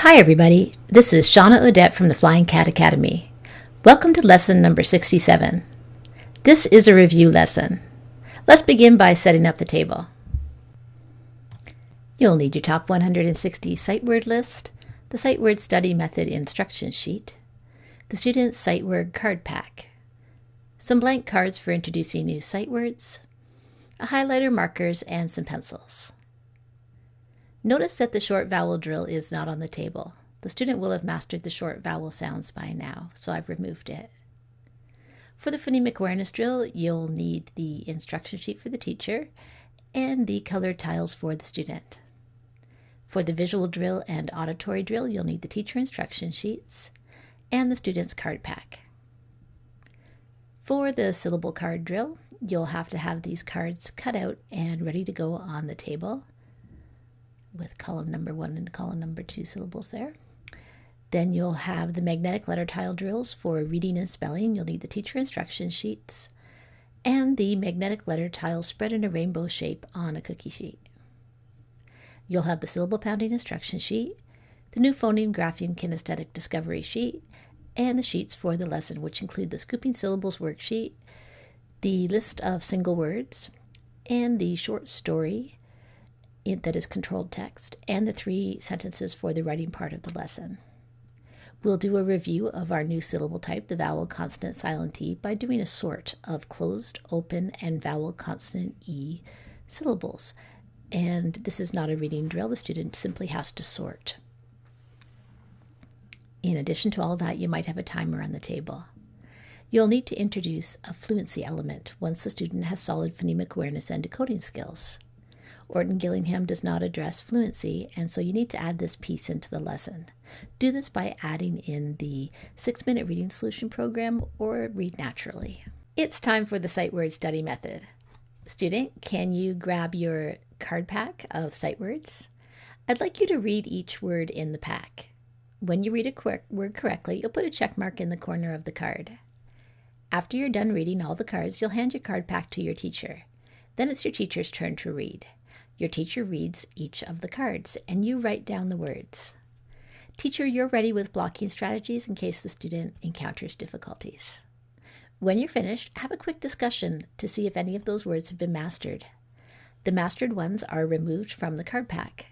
Hi everybody, this is Shawna Odette from the Flying Cat Academy. Welcome to lesson number 67. This is a review lesson. Let's begin by setting up the table. You'll need your top 160 sight word list, the sight word study method instruction sheet, the student's sight word card pack, some blank cards for introducing new sight words, a highlighter, markers, and some pencils. Notice that the short vowel drill is not on the table. The student will have mastered the short vowel sounds by now, so I've removed it. For the phonemic awareness drill, you'll need the instruction sheet for the teacher and the colored tiles for the student. For the visual drill and auditory drill, you'll need the teacher instruction sheets and the student's card pack. For the syllable card drill, you'll have to have these cards cut out and ready to go on the table, with column number 1 and column number 2 syllables there. Then you'll have the magnetic letter tile drills for reading and spelling. You'll need the teacher instruction sheets and the magnetic letter tiles spread in a rainbow shape on a cookie sheet. You'll have the syllable pounding instruction sheet, the new phoneme grapheme kinesthetic discovery sheet, and the sheets for the lesson, which include the scooping syllables worksheet, the list of single words, and the short story that is controlled text, and the 3 sentences for the writing part of the lesson. We'll do a review of our new syllable type, the vowel consonant silent E, by doing a sort of closed, open, and vowel consonant E syllables. And this is not a reading drill. The student simply has to sort. In addition to all that, you might have a timer on the table. You'll need to introduce a fluency element once the student has solid phonemic awareness and decoding skills. Orton Gillingham does not address fluency, and so you need to add this piece into the lesson. Do this by adding in the 6-minute reading solution program or read naturally. It's time for the sight word study method. Student, can you grab your card pack of sight words? I'd like you to read each word in the pack. When you read a word correctly, you'll put a check mark in the corner of the card. After you're done reading all the cards, you'll hand your card pack to your teacher. Then it's your teacher's turn to read. Your teacher reads each of the cards, and you write down the words. Teacher, you're ready with blocking strategies in case the student encounters difficulties. When you're finished, have a quick discussion to see if any of those words have been mastered. The mastered ones are removed from the card pack.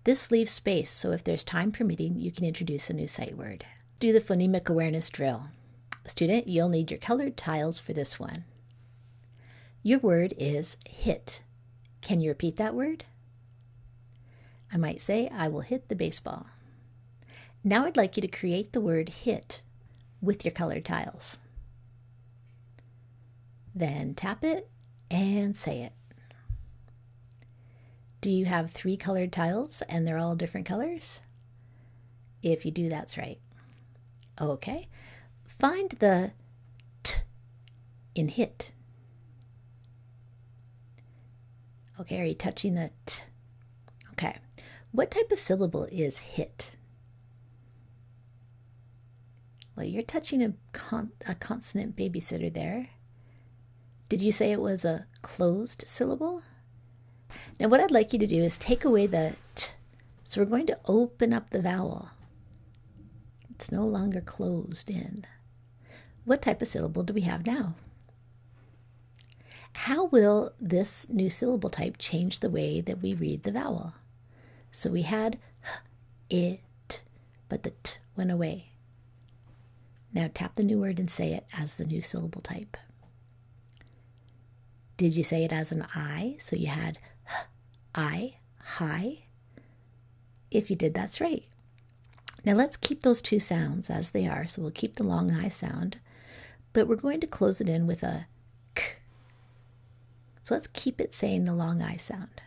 This leaves space, so if there's time permitting, you can introduce a new sight word. Do the phonemic awareness drill. Student, you'll need your colored tiles for this one. Your word is hit. Can you repeat that word? I might say, I will hit the baseball. Now I'd like you to create the word hit with your colored tiles. Then tap it and say it. Do you have 3 colored tiles and they're all different colors? If you do, that's right. Okay. Find the t in hit. Okay, are you touching the t? Okay. What type of syllable is hit? Well, you're touching a consonant babysitter there. Did you say it was a closed syllable? Now what I'd like you to do is take away the t. So we're going to open up the vowel. It's no longer closed in. What type of syllable do we have now? How will this new syllable type change the way that we read the vowel? So we had it, but the t went away. Now tap the new word and say it as the new syllable type. Did you say it as an I? So you had I, high. If you did, that's right. Now let's keep those 2 sounds as they are. So we'll keep the long I sound, but we're going to close it in with a k. So let's keep it saying the long I sound.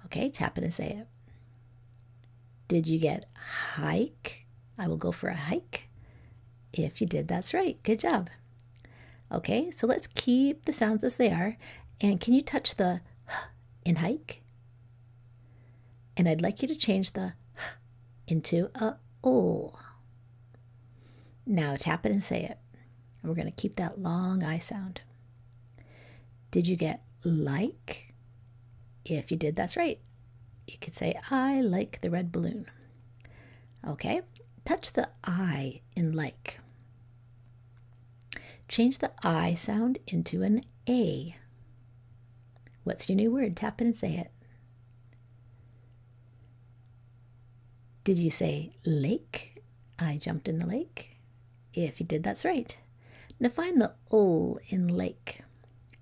Okay, tap it and say it. Did you get hike? I will go for a hike. If you did, that's right. Good job. Okay, so let's keep the sounds as they are. And can you touch the h in hike? And I'd like you to change the h into a o. Now tap it and say it. And we're going to keep that long I sound. Did you get like? If you did, that's right. You could say, I like the red balloon. Okay, touch the I in like. Change the I sound into an A. What's your new word? Tap it and say it. Did you say lake? I jumped in the lake. If you did, that's right. Now find the ul in lake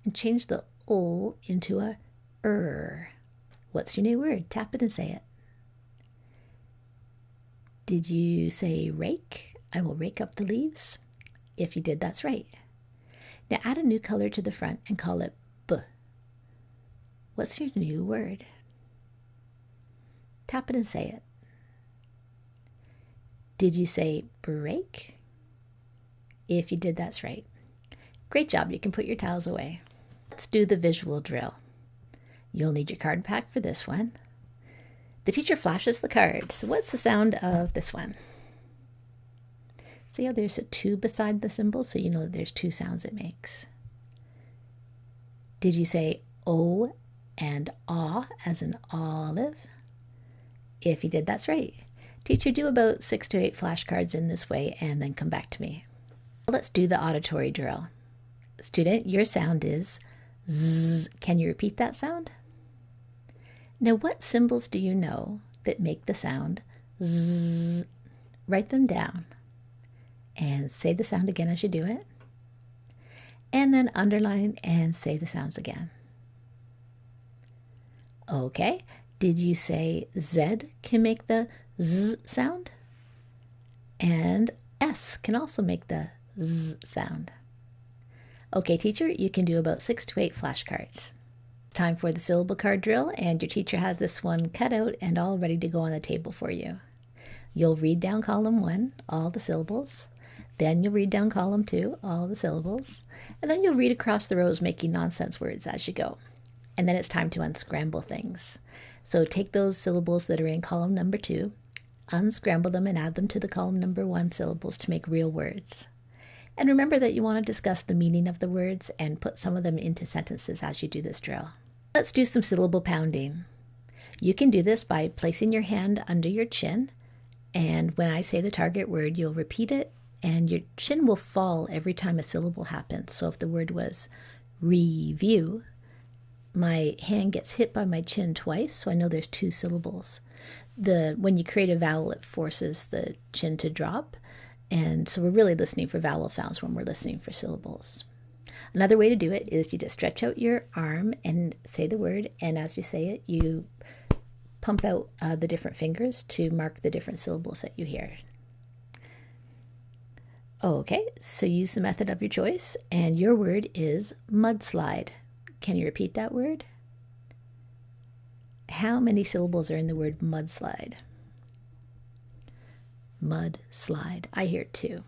and change the ul into a What's your new word? Tap it and say it. Did you say rake? I will rake up the leaves. If you did, that's right. Now add a new color to the front and call it B. What's your new word? Tap it and say it. Did you say break? If you did, that's right. Great job. You can put your towels away. Let's do the visual drill. You'll need your card pack for this one. The teacher flashes the cards. So what's the sound of this one? See how there's a 2 beside the symbol, so you know that there's 2 sounds it makes. Did you say O and ah as in olive? If you did, that's right. Teacher, do about 6 to 8 flashcards in this way and then come back to me. Let's do the auditory drill. Student, your sound is Z. Can you repeat that sound? Now, what symbols do you know that make the sound Z? Write them down and say the sound again as you do it. And then underline and say the sounds again. Okay, did you say Z can make the Z sound? And S can also make the Z sound. Okay, teacher, you can do about 6 to 8 flashcards. Time for the syllable card drill, and your teacher has this one cut out and all ready to go on the table for you. You'll read down column 1, all the syllables. Then you'll read down column 2, all the syllables. And then you'll read across the rows making nonsense words as you go. And then it's time to unscramble things. So take those syllables that are in column number 2, unscramble them and add them to the column number 1 syllables to make real words. And remember that you want to discuss the meaning of the words and put some of them into sentences as you do this drill. Let's do some syllable pounding. You can do this by placing your hand under your chin, and when I say the target word, you'll repeat it, and your chin will fall every time a syllable happens. So if the word was review, my hand gets hit by my chin twice, so I know there's 2 syllables. When you create a vowel, it forces the chin to drop, and so we're really listening for vowel sounds when we're listening for syllables. Another way to do it is you just stretch out your arm and say the word, and as you say it, you pump out the different fingers to mark the different syllables that you hear. Okay, so use the method of your choice, and your word is mudslide. Can you repeat that word? How many syllables are in the word mudslide? Mudslide. I hear 2.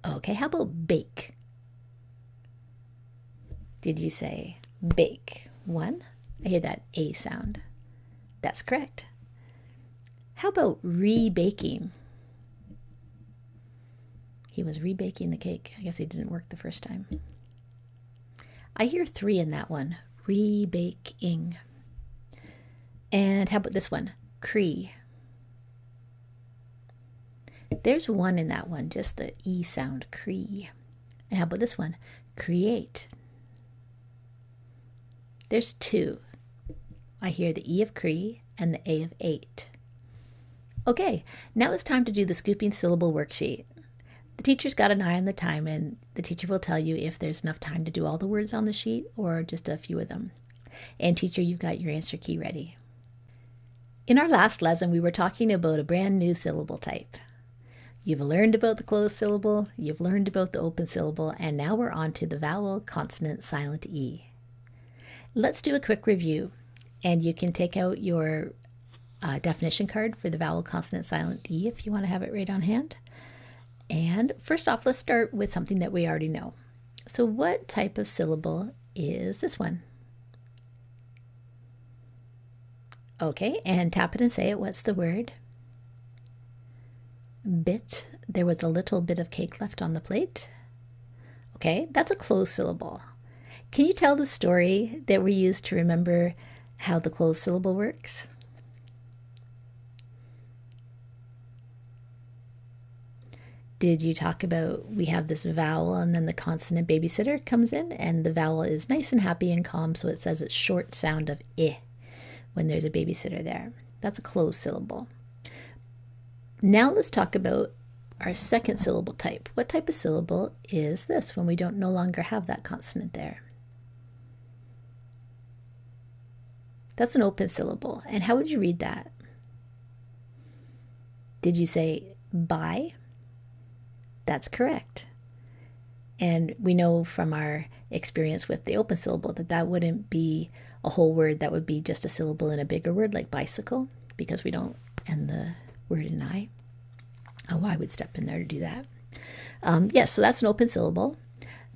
Okay, how about bake? Did you say bake? 1. I hear that A sound. That's correct. How about rebaking? He was rebaking the cake. I guess he didn't work the first time. I hear 3 in that one. Rebaking. And how about this one? Cree. There's 1 in that one, just the E sound, cree. And how about this one? Create. There's 2. I hear the E of cree and the A of 8. Okay, now it's time to do the scooping syllable worksheet. The teacher's got an eye on the time, and the teacher will tell you if there's enough time to do all the words on the sheet or just a few of them. And teacher, you've got your answer key ready. In our last lesson, we were talking about a brand new syllable type. You've learned about the closed syllable, you've learned about the open syllable, and now we're on to the vowel, consonant, silent E. Let's do a quick review, and you can take out your definition card for the vowel, consonant, silent E if you want to have it right on hand. And first off, let's start with something that we already know. So what type of syllable is this one? Okay, and tap it and say it. What's the word? Bit. There was a little bit of cake left on the plate. Okay, that's a closed syllable. Can you tell the story that we used to remember how the closed syllable works? Did you talk about we have this vowel and then the consonant babysitter comes in and the vowel is nice and happy and calm, so it says its short sound of I when there's a babysitter there. That's a closed syllable. Now let's talk about our second syllable type. What type of syllable is this when we don't no longer have that consonant there? That's an open syllable. And how would you read that? Did you say by? That's correct. And we know from our experience with the open syllable that that wouldn't be a whole word. That would be just a syllable in a bigger word like bicycle, because we don't end the word in I. A Y would step in there to do that. Yes, so that's an open syllable.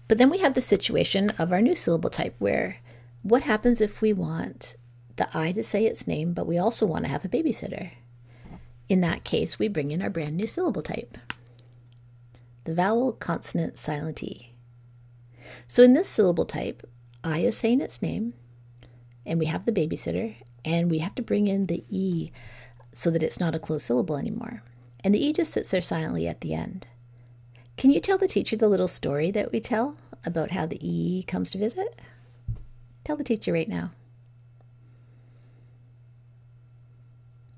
But then we have the situation of our new syllable type where what happens if we want the I to say its name, but we also want to have a babysitter? In that case, we bring in our brand new syllable type, the vowel, consonant, silent E. So in this syllable type, I is saying its name, and we have the babysitter, and we have to bring in the E so that it's not a closed syllable anymore. And the E just sits there silently at the end. Can you tell the teacher the little story that we tell about how the E comes to visit? Tell the teacher right now.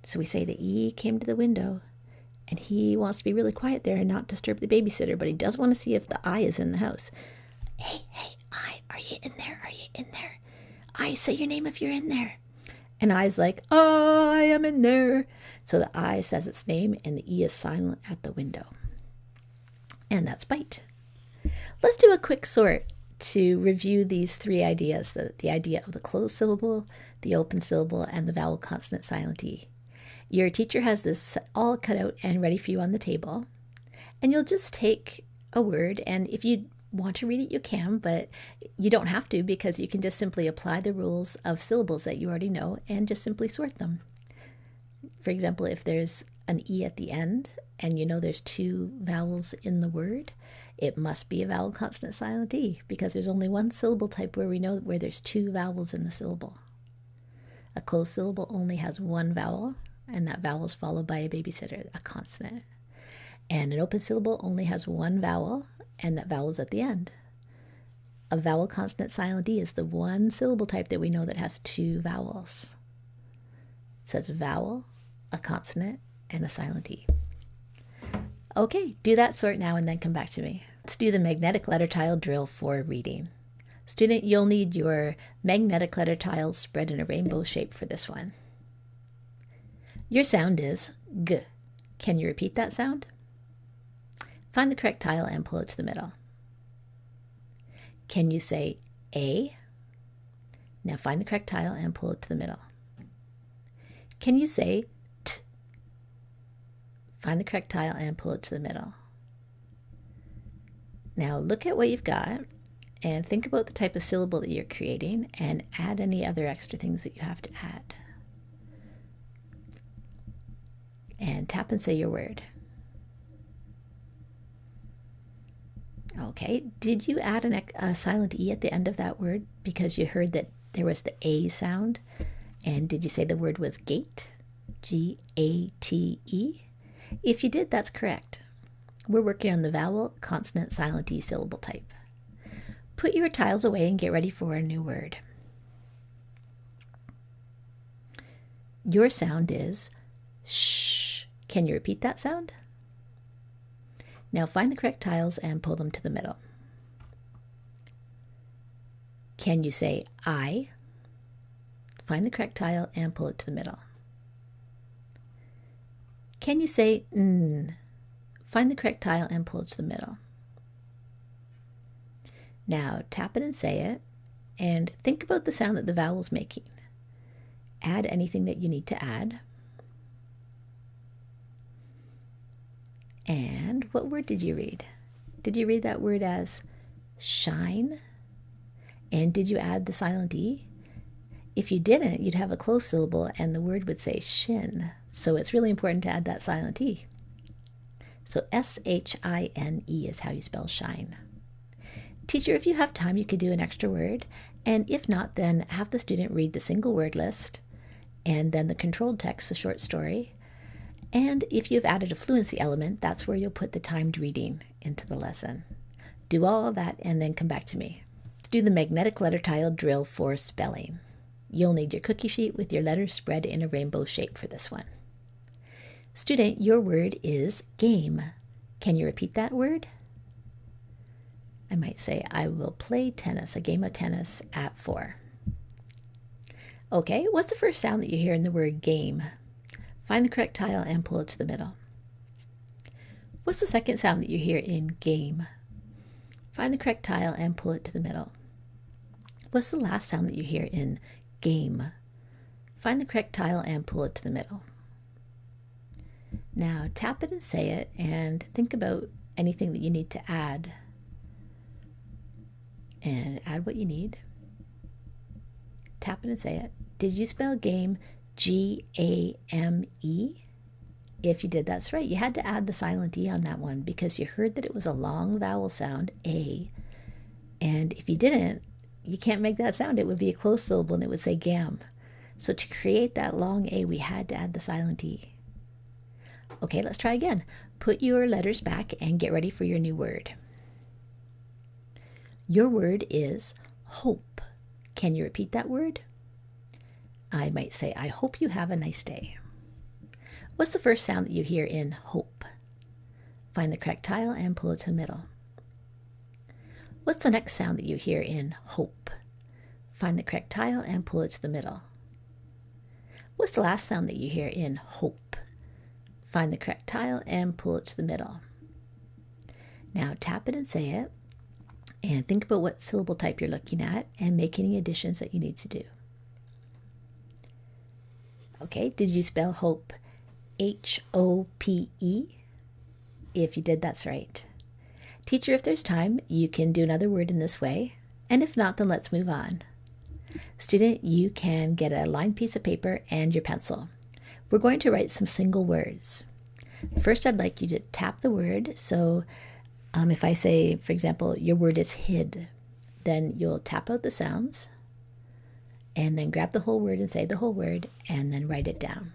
So we say the E came to the window, and he wants to be really quiet there and not disturb the babysitter, but he does want to see if the I is in the house. Hey, I, are you in there? Are you in there? I, say your name if you're in there. And I's like, I am in there. So the I says its name, and the E is silent at the window. And that's bite. Let's do a quick sort to review these three ideas, the idea of the closed syllable, the open syllable, and the vowel, consonant, silent E. Your teacher has this all cut out and ready for you on the table. And you'll just take a word, and if you want to read it, you can, but you don't have to, because you can just simply apply the rules of syllables that you already know and just simply sort them. For example, if there's an E at the end and you know there's two vowels in the word, it must be a vowel, consonant, silent E, because there's only one syllable type where we know where there's two vowels in the syllable. A closed syllable only has one vowel, and that vowel is followed by a babysitter, a consonant. And an open syllable only has one vowel, and that vowel is at the end. A vowel, consonant, silent E is the one syllable type that we know that has two vowels. It says vowel, a consonant, and a silent E. Okay, do that sort now and then come back to me. Let's do the magnetic letter tile drill for reading. Student, you'll need your magnetic letter tiles spread in a rainbow shape for this one. Your sound is G. Can you repeat that sound? Find the correct tile and pull it to the middle. Can you say A? Now find the correct tile and pull it to the middle. Can you say T? Find the correct tile and pull it to the middle. Now look at what you've got and think about the type of syllable that you're creating and add any other extra things that you have to add. And tap and say your word. Okay, did you add a silent E at the end of that word because you heard that there was the A sound? And did you say the word was gate? G-A-T-E? If you did, that's correct. We're working on the vowel, consonant, silent E syllable type. Put your tiles away and get ready for a new word. Your sound is shh. Can you repeat that sound? Now find the correct tiles and pull them to the middle. Can you say I? Find the correct tile and pull it to the middle. Can you say N? Find the correct tile and pull it to the middle. Now tap it and say it, and think about the sound that the vowel's making. Add anything that you need to add. And what word did you read? Did you read that word as shine? And did you add the silent E? If you didn't, you'd have a closed syllable and the word would say shin. So it's really important to add that silent E. So S-H-I-N-E is how you spell shine. Teacher, if you have time, you could do an extra word. And if not, then have the student read the single word list and then the controlled text, the short story. And if you've added a fluency element, that's where you'll put the timed reading into the lesson. Do all of that and then come back to me. Let's do the magnetic letter tile drill for spelling. You'll need your cookie sheet with your letters spread in a rainbow shape for this one. Student, your word is game. Can you repeat that word? I might say, I will play tennis, a game of tennis at 4. Okay, what's the first sound that you hear in the word game? Find the correct tile and pull it to the middle. What's the second sound that you hear in game? Find the correct tile and pull it to the middle. What's the last sound that you hear in game? Find the correct tile and pull it to the middle. Now tap it and say it and think about anything that you need to add. And add what you need. Tap it and say it. Did you spell game G-A-M-E? If you did, that's right. You had to add the silent E on that one because you heard that it was a long vowel sound, A. And if you didn't, you can't make that sound. It would be a closed syllable and it would say gam. So to create that long A, we had to add the silent E. Okay, let's try again. Put your letters back and get ready for your new word. Your word is hope. Can you repeat that word? I might say, I hope you have a nice day. What's the first sound that you hear in hope? Find the correct tile and pull it to the middle. What's the next sound that you hear in hope? Find the correct tile and pull it to the middle. What's the last sound that you hear in hope? Find the correct tile and pull it to the middle. Now tap it and say it, and think about what syllable type you're looking at and make any additions that you need to do. Okay, did you spell hope H-O-P-E? If you did, that's right. Teacher, if there's time, you can do another word in this way, and if not, then let's move on. Student, you can get a lined piece of paper and your pencil. We're going to write some single words. First, I'd like you to tap the word. So if I say, for example, your word is hid, then you'll tap out the sounds and then grab the whole word and say the whole word and then write it down.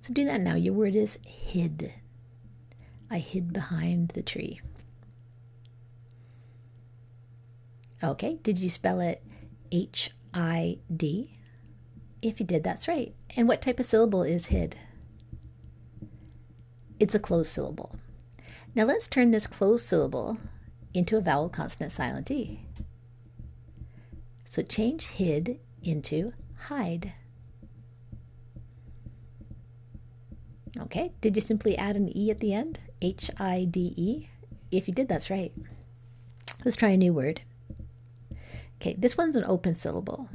So do that now. Your word is hid. I hid behind the tree. Okay, did you spell it H-I-D? If you did, that's right. And what type of syllable is hid? It's a closed syllable. Now let's turn this closed syllable into a vowel consonant silent E. So change hid into hide. Okay, did you simply add an E at the end? H-I-D-E? If you did, that's right. Let's try a new word. Okay, this one's an open syllable.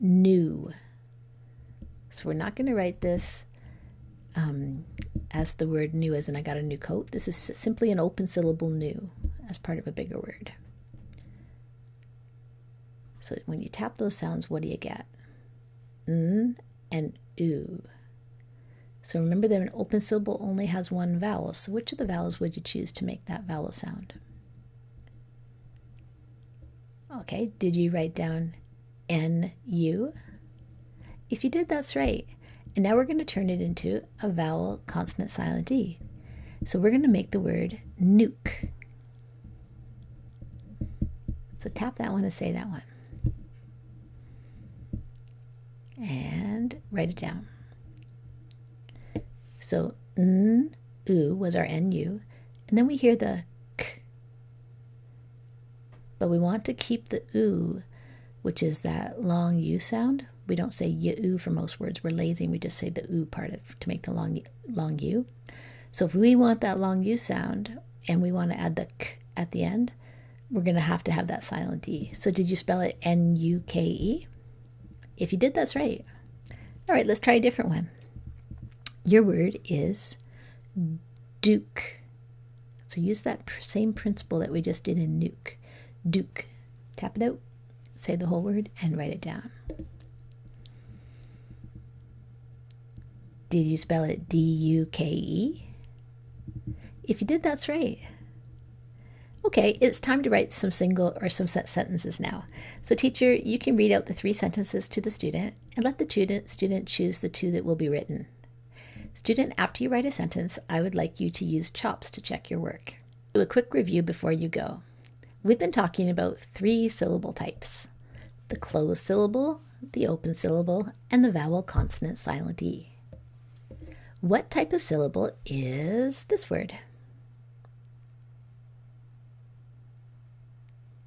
New. So we're not going to write this as the word new as in I got a new coat. This is simply an open syllable new as part of a bigger word. So when you tap those sounds, what do you get? N and oo. So remember that an open syllable only has one vowel. So which of the vowels would you choose to make that vowel sound? Okay, did you write down N-U? If you did, that's right. And now we're going to turn it into a vowel consonant silent E. So we're going to make the word nuke. So tap that one and say that one. And write it down. So N-U was our N-U. And then we hear the K. But we want to keep the U, which is that long U sound. We don't say U for most words. We're lazy and we just say the U part to make the long U. So if we want that long U sound and we want to add the K at the end, we're going to have that silent E. So did you spell it N-U-K-E? If you did, that's right. All right, let's try a different one. Your word is Duke. So use that same principle that we just did in nuke. Duke. Tap it out, say the whole word, and write it down. Did you spell it D-U-K-E? If you did, that's right. Okay, it's time to write some single or some set sentences now. So teacher, you can read out the 3 sentences to the student and let the student choose the 2 that will be written. Student, after you write a sentence, I would like you to use CHOPS to check your work. Do a quick review before you go. We've been talking about 3 syllable types: the closed syllable, the open syllable, and the vowel consonant silent E. What type of syllable is this word?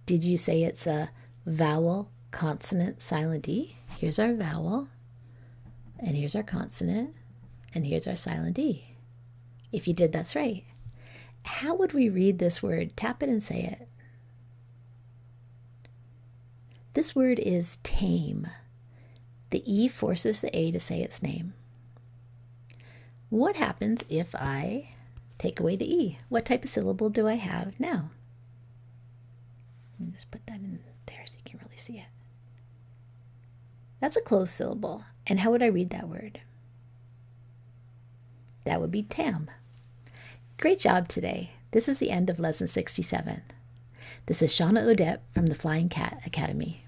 Did you say it's a vowel consonant silent E? Here's our vowel, and here's our consonant, and here's our silent E. If you did, that's right. How would we read this word? Tap it and say it. This word is tame. The E forces the A to say its name. What happens if I take away the E? What type of syllable do I have now? Just put that in there so you can really see it. That's a closed syllable. And how would I read that word? That would be tam. Great job today. This is the end of Lesson 67. This is Shawna Odette from the Flying Cat Academy.